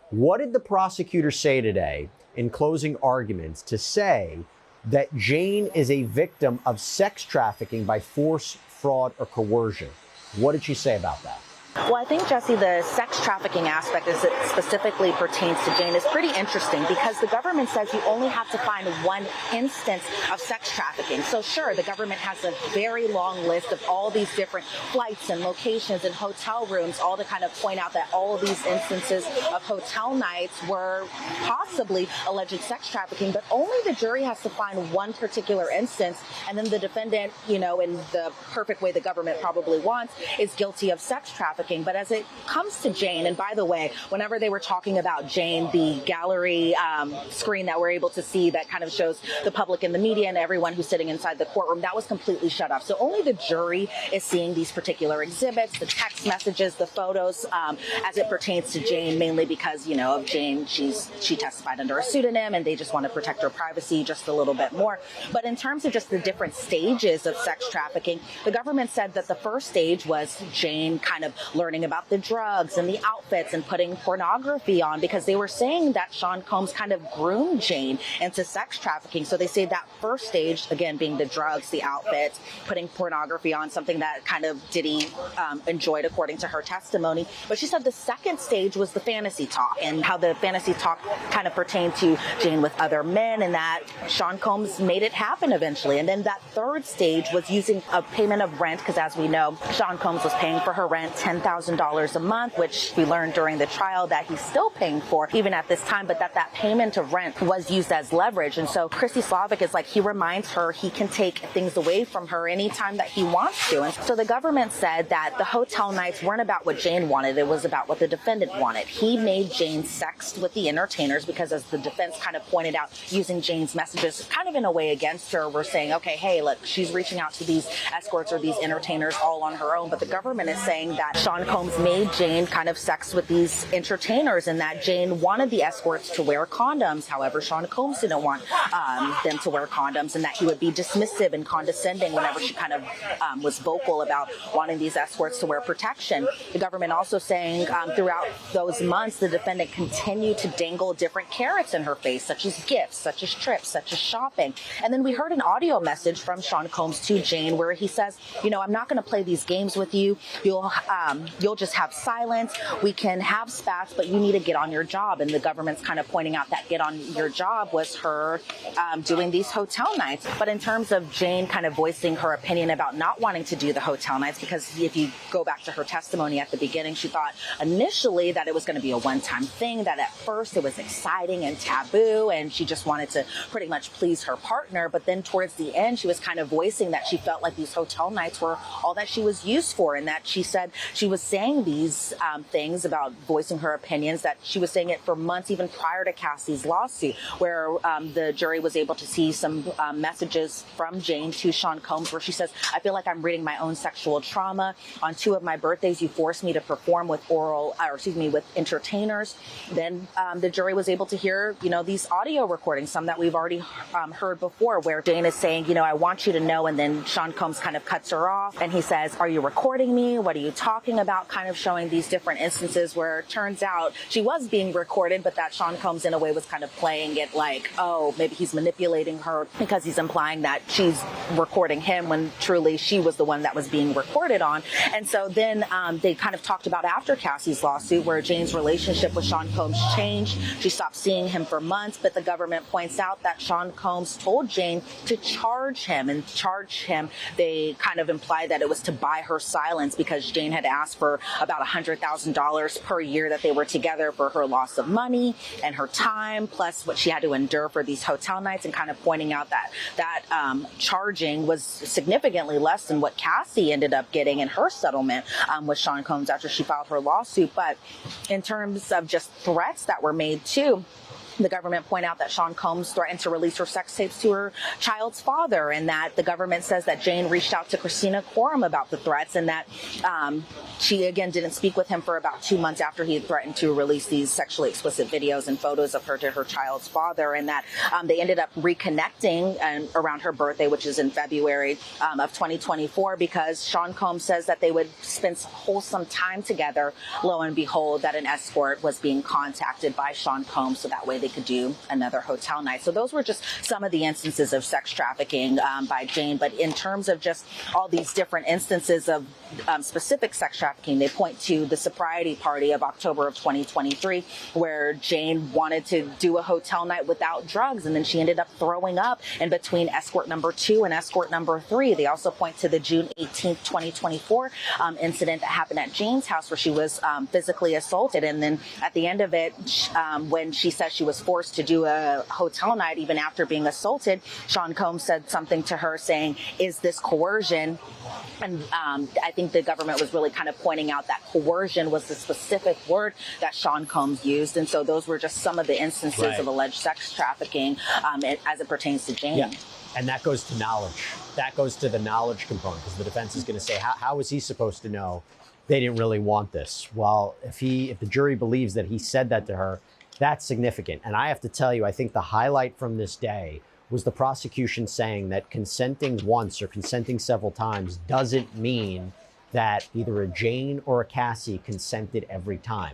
What did the prosecutor say today in closing arguments to say that Jane is a victim of sex trafficking by force, fraud, or coercion? What did she say about that? Well, I think, Jesse, the sex trafficking aspect, as it specifically pertains to Jane, is pretty interesting because the government says you only have to find one instance of sex trafficking. So sure, the government has a very long list of all these different flights and locations and hotel rooms, all to kind of point out that all of these instances of hotel nights were possibly alleged sex trafficking, but only the jury has to find one particular instance, and then the defendant, in the perfect way the government probably wants, is guilty of sex trafficking. trafficking. But as it comes to Jane, and by the way, whenever they were talking about Jane, the gallery screen that we're able to see that kind of shows the public and the media and everyone who's sitting inside the courtroom, that was completely shut off. So only the jury is seeing these particular exhibits, the text messages, the photos, as it pertains to Jane, mainly because, you know, of Jane, she testified under a pseudonym and they just want to protect her privacy just a little bit more. But in terms of just the different stages of sex trafficking, the government said that the first stage was Jane kind of learning about the drugs and the outfits and putting pornography on, because they were saying that Sean Combs kind of groomed Jane into sex trafficking. So they say that first stage, again, being the drugs, the outfits, putting pornography on, something that kind of Diddy enjoyed according to her testimony. But she said the second stage was the fantasy talk, and how the fantasy talk kind of pertained to Jane with other men, and that Sean Combs made it happen eventually. And then that third stage was using a payment of rent, because as we know, Sean Combs was paying for her rent $10,000 a month, which we learned during the trial that he's still paying for even at this time, but that payment of rent was used as leverage. And so Chrissy Slavic is like, he reminds her he can take things away from her anytime that he wants to. And so the government said that the hotel nights weren't about what Jane wanted, it was about what the defendant wanted. He made Jane sext with the entertainers because, as the defense kind of pointed out, using Jane's messages kind of in a way against her, we're saying, okay, hey, look, she's reaching out to these escorts or these entertainers all on her own. But the government is saying that Sean Combs made Jane kind of sex with these entertainers, and that Jane wanted the escorts to wear condoms. However, Sean Combs didn't want them to wear condoms, and that he would be dismissive and condescending whenever she kind of was vocal about wanting these escorts to wear protection. The government also saying throughout those months, the defendant continued to dangle different carrots in her face, such as gifts, such as trips, such as shopping. And then we heard an audio message from Sean Combs to Jane where he says, you know, I'm not going to play these games with you. You'll just have silence. We can have spats, but you need to get on your job. And the government's kind of pointing out that get on your job was her doing these hotel nights. But in terms of Jane kind of voicing her opinion about not wanting to do the hotel nights, because if you go back to her testimony at the beginning, she thought initially that it was going to be a one-time thing, that at first it was exciting and taboo, and she just wanted to pretty much please her partner. But then towards the end, she was kind of voicing that she felt like these hotel nights were all that she was used for, and that she said she was saying these things about voicing her opinions, that she was saying it for months, even prior to Cassie's lawsuit, where the jury was able to see some messages from Jane to Sean Combs where she says, I feel like I'm reading my own sexual trauma. On 2 of my birthdays, you forced me to perform with with entertainers. Then the jury was able to hear, you know, these audio recordings, some that we've already heard before, where Jane is saying, you know, I want you to know, and then Sean Combs kind of cuts her off and he says, are you recording me? What are you talking about? Kind of showing these different instances where it turns out she was being recorded, but that Sean Combs in a way was kind of playing it like, oh, maybe he's manipulating her because he's implying that she's recording him when truly she was the one that was being recorded on. And so then they kind of talked about after Cassie's lawsuit where Jane's relationship with Sean Combs changed. She stopped seeing him for months, but the government points out that Sean Combs told Jane to charge him. They kind of imply that it was to buy her silence, because Jane had asked for about $100,000 per year that they were together for her loss of money and her time, plus what she had to endure for these hotel nights, and kind of pointing out that charging was significantly less than what Cassie ended up getting in her settlement with Sean Combs after she filed her lawsuit. But in terms of just threats that were made too, the government point out that Sean Combs threatened to release her sex tapes to her child's father, and that the government says that Jane reached out to Christina Quorum about the threats, and that she again didn't speak with him for about 2 months after he had threatened to release these sexually explicit videos and photos of her to her child's father, and that they ended up reconnecting around her birthday, which is in February of 2024, because Sean Combs says that they would spend wholesome time together. Lo and behold, that an escort was being contacted by Sean Combs, so that way they could do another hotel night. So those were just some of the instances of sex trafficking by Jane. But in terms of just all these different instances of specific sex trafficking, they point to the sobriety party of October of 2023, where Jane wanted to do a hotel night without drugs, and then she ended up throwing up in between escort number 2 and escort number 3. They also point to the June 18th, 2024 incident that happened at Jane's house, where she was physically assaulted. And then at the end of it, when she says she was forced to do a hotel night even after being assaulted, Sean Combs said something to her saying, is this coercion? And I think think the government was really kind of pointing out that coercion was the specific word that Sean Combs used. And so those were just some of the instances of alleged sex trafficking as it pertains to Jane. Yeah. And that goes to knowledge. That goes to the knowledge component, because the defense is going to say, how is he supposed to know they didn't really want this? Well, if the jury believes that he said that to her, that's significant. And I have to tell you, I think the highlight from this day was the prosecution saying that consenting once or consenting several times doesn't mean that either a Jane or a Cassie consented every time.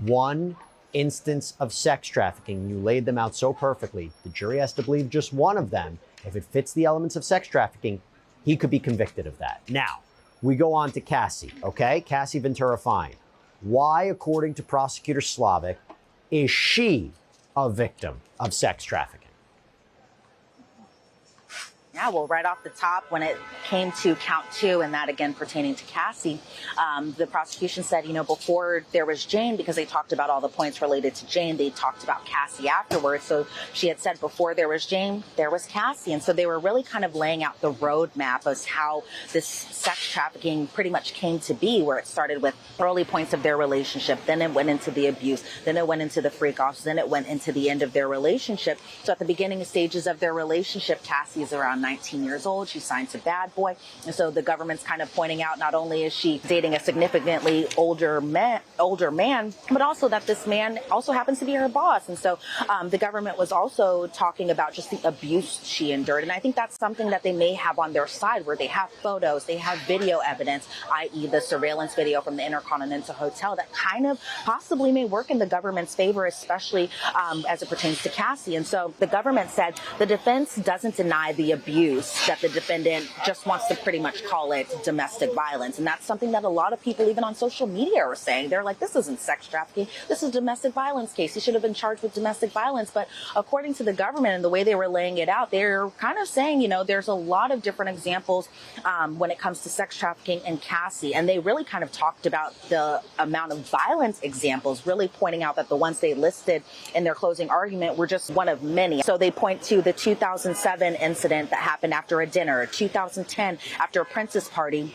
One instance of sex trafficking, you laid them out so perfectly, the jury has to believe just one of them. If it fits the elements of sex trafficking, he could be convicted of that. Now, we go on to Cassie, okay? Cassie Ventura Fine. Why, according to Prosecutor Slavic, is she a victim of sex trafficking? Yeah, well, right off the top, when it came to count 2, and that again pertaining to Cassie, the prosecution said, before there was Jane, because they talked about all the points related to Jane, they talked about Cassie afterwards. So she had said before there was Jane, there was Cassie. And so they were really kind of laying out the roadmap as how this sex trafficking pretty much came to be, where it started with early points of their relationship, then it went into the abuse, then it went into the freak-offs, then it went into the end of their relationship. So at the beginning stages of their relationship, Cassie is around 19 years old. She signed to Bad Boy. And so the government's kind of pointing out not only is she dating a significantly older man, but also that this man also happens to be her boss. And so the government was also talking about just the abuse she endured. And I think that's something that they may have on their side, where they have photos, they have video evidence, i.e. the surveillance video from the Intercontinental Hotel, that kind of possibly may work in the government's favor, especially as it pertains to Cassie. And so the government said the defense doesn't deny the abuse, that the defendant just wants to pretty much call it domestic violence. And that's something that a lot of people, even on social media, are saying. They're like, this isn't sex trafficking. This is a domestic violence case. He should have been charged with domestic violence. But according to the government and the way they were laying it out, they're kind of saying, there's a lot of different examples when it comes to sex trafficking and Cassie. And they really kind of talked about the amount of violence examples, really pointing out that the ones they listed in their closing argument were just one of many. So they point to the 2007 incident that happened after a dinner, 2010 after a Princess party,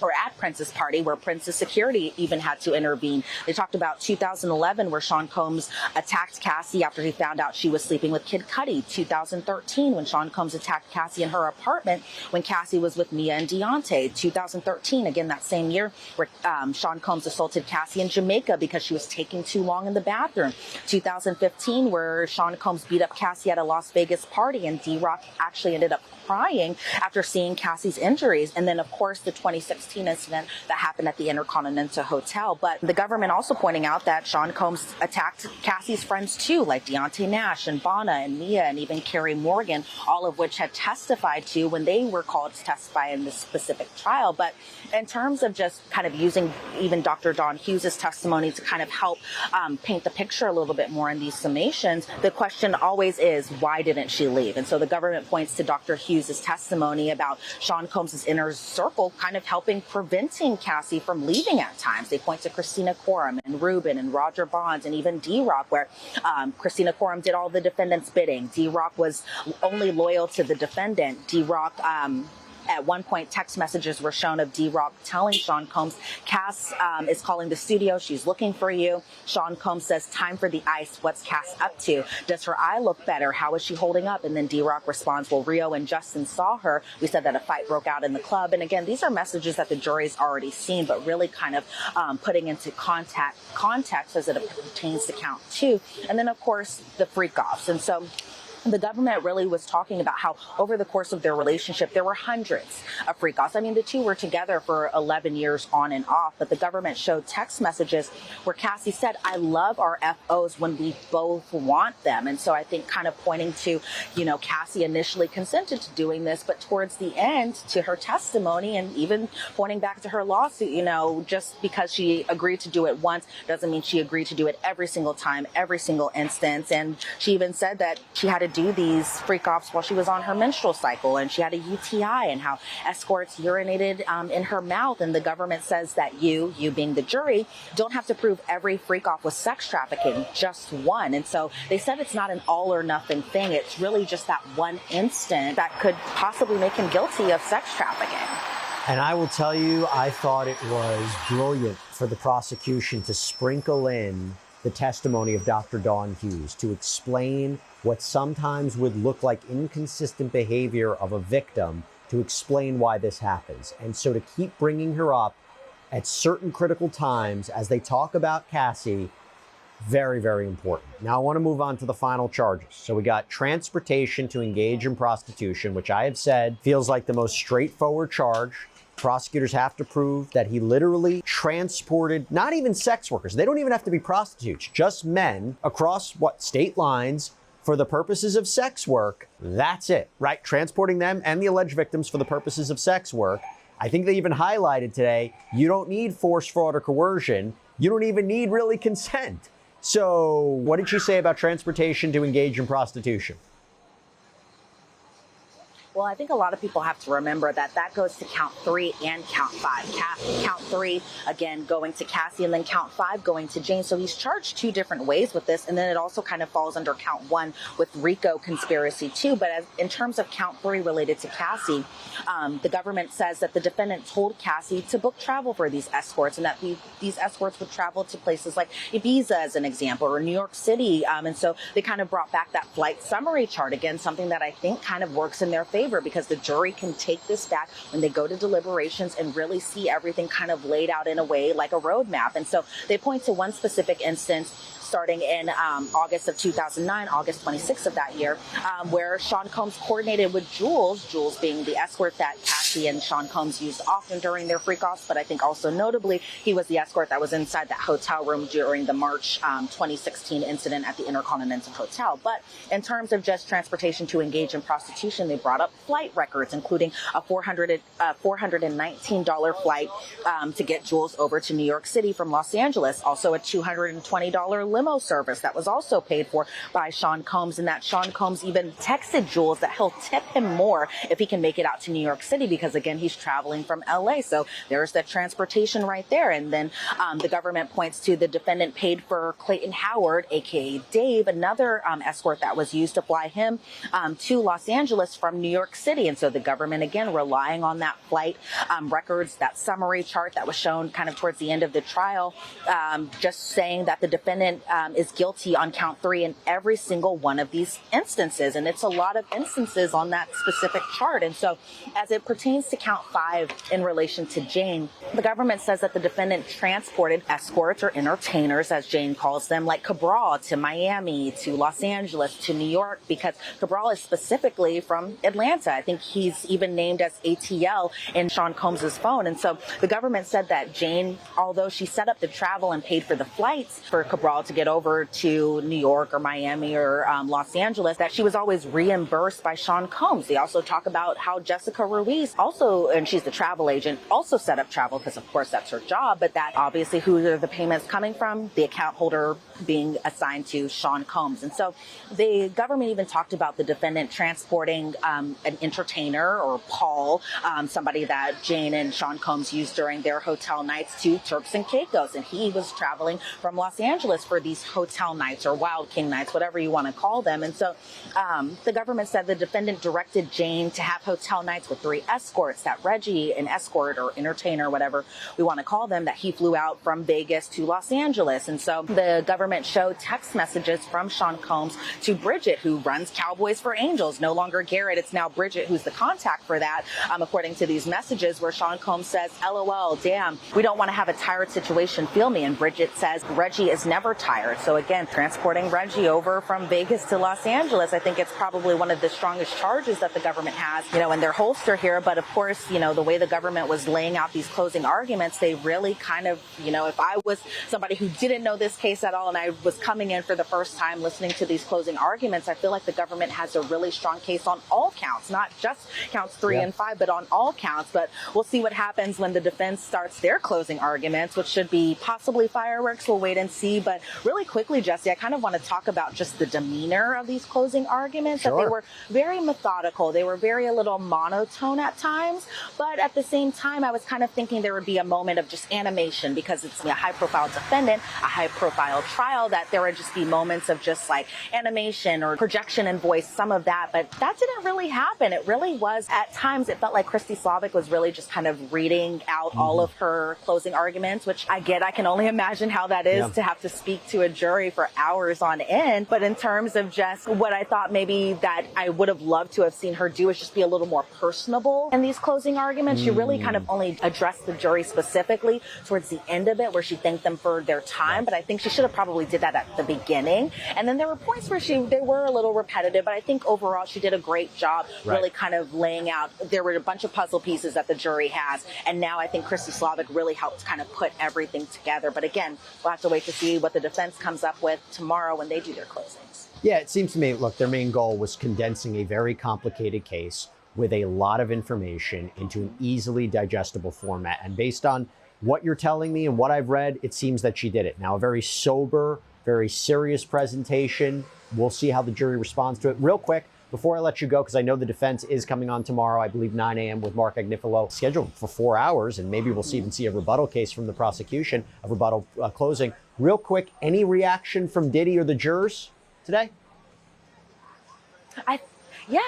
or at Princess Party, where Princess security even had to intervene. They talked about 2011, where Sean Combs attacked Cassie after he found out she was sleeping with Kid Cudi. 2013, when Sean Combs attacked Cassie in her apartment when Cassie was with Mia and Deontay. 2013, again that same year, where Sean Combs assaulted Cassie in Jamaica because she was taking too long in the bathroom. 2015, where Sean Combs beat up Cassie at a Las Vegas party, and D-Rock actually ended up crying after seeing Cassie's injuries. And then, of course, the 2016 incident that happened at the Intercontinental Hotel. But the government also pointing out that Sean Combs attacked Cassie's friends too, like Deontay Nash and Bonna and Mia and even Carrie Morgan, all of which had testified to when they were called to testify in this specific trial. But in terms of just kind of using even Dr. Dawn Hughes' testimony to kind of help paint the picture a little bit more in these summations, the question always is, why didn't she leave? And so the government points to Dr. Hughes' testimony about Sean Combs' inner circle kind of helping preventing Cassie from leaving at times. They point to Christina Coram and Rubin and Roger Bonds and even D-Rock, where Christina Coram did all the defendant's bidding. D-Rock was only loyal to the defendant. D-Rock, at one point, text messages were shown of D-Rock telling Sean Combs, Cass is calling the studio. She's looking for you. Sean Combs says, time for the ice. What's Cass up to? Does her eye look better? How is she holding up? And then D-Rock responds, well, Rio and Justin saw her. We said that a fight broke out in the club. And again, these are messages that the jury's already seen, but really kind of putting into context as it pertains to count 2. And then, of course, the freak-offs. And so the government really was talking about how over the course of their relationship, there were hundreds of freak-offs. I mean, the two were together for 11 years on and off, but the government showed text messages where Cassie said, I love our FOs when we both want them. And so I think kind of pointing to, Cassie initially consented to doing this, but towards the end to her testimony and even pointing back to her lawsuit, just because she agreed to do it once doesn't mean she agreed to do it every single time, every single instance. And she even said that she had to do these freak-offs while she was on her menstrual cycle, and she had a UTI, and how escorts urinated in her mouth. And the government says that you being the jury, don't have to prove every freak-off was sex trafficking, just one. And so they said it's not an all or nothing thing. It's really just that one instant that could possibly make him guilty of sex trafficking. And I will tell you, I thought it was brilliant for the prosecution to sprinkle in the testimony of Dr. Dawn Hughes to explain what sometimes would look like inconsistent behavior of a victim, to explain why this happens. And so to keep bringing her up at certain critical times as they talk about Cassie, very, very important. Now I want to move on to the final charges. So we got transportation to engage in prostitution, which I have said feels like the most straightforward charge. Prosecutors have to prove that he literally transported not even sex workers. They don't even have to be prostitutes, just men across state lines for the purposes of sex work. That's it, right? Transporting them and the alleged victims for the purposes of sex work. I think they even highlighted today, you don't need force, fraud, or coercion. You don't even need really consent. So what did she say about transportation to engage in prostitution? Well, I think a lot of people have to remember that that goes to count 3 and count 5. Count 3, again, going to Cassie, and then count 5 going to Jane. So he's charged 2 different ways with this. And then it also kind of falls under count 1 with RICO conspiracy too. But in terms of count 3 related to Cassie, the government says that the defendant told Cassie to book travel for these escorts, and that these escorts would travel to places like Ibiza, as an example, or New York City. And so they kind of brought back that flight summary chart again, something that I think kind of works in their favor, because the jury can take this back when they go to deliberations and really see everything kind of laid out in a way like a roadmap. And so they point to one specific instance starting in August of 2009, August 26th of that year, where Sean Combs coordinated with Jules being the escort that Cassie and Sean Combs used often during their freak-offs, but I think also notably, he was the escort that was inside that hotel room during the March 2016 incident at the Intercontinental Hotel. But in terms of just transportation to engage in prostitution, they brought up flight records, including a $419 flight to get Jules over to New York City from Los Angeles, also a $220 limo service that was also paid for by Sean Combs, and that Sean Combs even texted Jules that he'll tip him more if he can make it out to New York City, because again, he's traveling from LA. So there's the transportation right there. And then the government points to the defendant paid for Clayton Howard, aka Dave, another escort that was used to fly him to Los Angeles from New York City. And so the government, again, relying on that flight records, that summary chart that was shown kind of towards the end of the trial, just saying that the defendant is guilty on count 3 in every single one of these instances. And it's a lot of instances on that specific chart. And so as it pertains to count 5 in relation to Jane, the government says that the defendant transported escorts, or entertainers, as Jane calls them, like Cabral to Miami, to Los Angeles, to New York, because Cabral is specifically from Atlanta. I think he's even named as ATL in Sean Combs's phone. And so the government said that Jane, although she set up the travel and paid for the flights for Cabral to get over to New York or Miami or Los Angeles, that she was always reimbursed by Sean Combs. They also talk about how Jessica Ruiz also, and she's the travel agent, also set up travel, because of course that's her job, but that obviously who are the payments coming from? The account holder being assigned to Sean Combs. And so the government even talked about the defendant transporting an entertainer, or Paul, somebody that Jane and Sean Combs used during their hotel nights, to Turks and Caicos. And he was traveling from Los Angeles for these hotel nights, or Wild King nights, whatever you want to call them. And so the government said the defendant directed Jane to have hotel nights with 3 escorts, that Reggie, an escort or entertainer, whatever we want to call them, that he flew out from Vegas to Los Angeles. And so the government showed text messages from Sean Combs to Bridget, who runs Cowboys for Angels. No longer Garrett, it's now Bridget who's the contact for that, according to these messages, where Sean Combs says, LOL, damn, we don't want to have a tired situation, feel me. And Bridget says, Reggie is never tired. So again, transporting Reggie over from Vegas to Los Angeles, I think it's probably one of the strongest charges that the government has, in their holster here. But of course, the way the government was laying out these closing arguments, they really kind of, if I was somebody who didn't know this case at all and I was coming in for the first time listening to these closing arguments, I feel like the government has a really strong case on all counts, not just counts 3 and 5, but on all counts. But we'll see what happens when the defense starts their closing arguments, which should be possibly fireworks. We'll wait and see. But really quickly, Jesse, I kind of want to talk about just the demeanor of these closing arguments, Sure. that they were very methodical. They were very a little monotone at times, but at the same time, I was kind of thinking there would be a moment of just animation because it's a high-profile defendant, a high-profile trial, that there would just be moments of just like animation or projection in voice, some of that, but that didn't really happen. It really was, at times, it felt like Christy Slavic was really just kind of reading out all of her closing arguments, which I get. I can only imagine how that is to have to speak to a jury for hours on end. But in terms of just what I thought maybe that I would have loved to have seen her do is just be a little more personable in these closing arguments. She really kind of only addressed the jury specifically towards the end of it, where she thanked them for their time. But I think she should have probably did that at the beginning. And then there were points where they were a little repetitive, but I think overall she did a great job really kind of laying out. There were a bunch of puzzle pieces that the jury has. And now I think Christy Slavic really helped kind of put everything together. But again, we'll have to wait to see what the defense comes up with tomorrow when they do their closings. Yeah, it seems to me, look, their main goal was condensing a very complicated case with a lot of information into an easily digestible format. And based on what you're telling me and what I've read, it seems that she did it. Now, a very sober, very serious presentation. We'll see how the jury responds to it. Real quick, before I let you go, because I know the defense is coming on tomorrow, I believe 9 a.m. with Mark Agnifilo, scheduled for 4 hours, and maybe we'll even see a rebuttal case from the prosecution, a rebuttal closing. Real quick, any reaction from Diddy or the jurors today?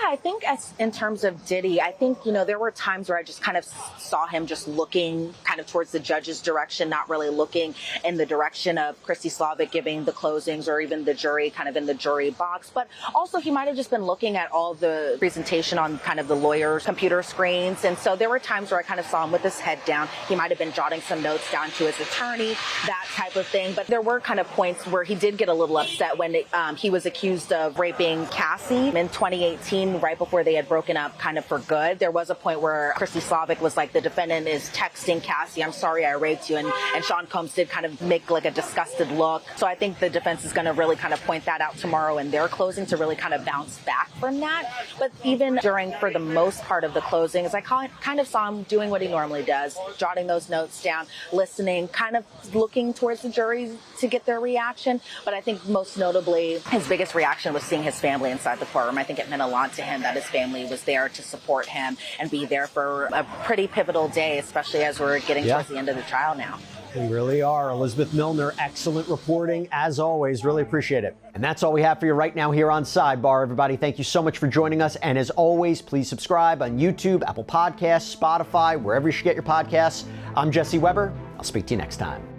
I think as in terms of Diddy, I think, there were times where I just kind of saw him just looking kind of towards the judge's direction, not really looking in the direction of Christy Slavic giving the closings or even the jury kind of in the jury box. But also he might have just been looking at all the presentation on kind of the lawyer's computer screens. And so there were times where I kind of saw him with his head down. He might have been jotting some notes down to his attorney, that type of thing. But there were kind of points where he did get a little upset when he was accused of raping Cassie in 2018. Right before they had broken up kind of for good. There was a point where Christy Slavic was like, the defendant is texting Cassie, "I'm sorry I raped you." And Sean Combs did kind of make like a disgusted look. So I think the defense is going to really kind of point that out tomorrow in their closing to really kind of bounce back from that. But even for the most part of the closings, I kind of saw him doing what he normally does, jotting those notes down, listening, kind of looking towards the jury to get their reaction. But I think most notably, his biggest reaction was seeing his family inside the courtroom. I think it meant a lot to him that his family was there to support him and be there for a pretty pivotal day, especially as we're getting towards the end of the trial now. We really are. Elizabeth Millner, excellent reporting as always. Really appreciate it. And that's all we have for you right now here on Sidebar. Everybody, thank you so much for joining us. And as always, please subscribe on YouTube, Apple Podcasts, Spotify, wherever you should get your podcasts. I'm Jesse Weber. I'll speak to you next time.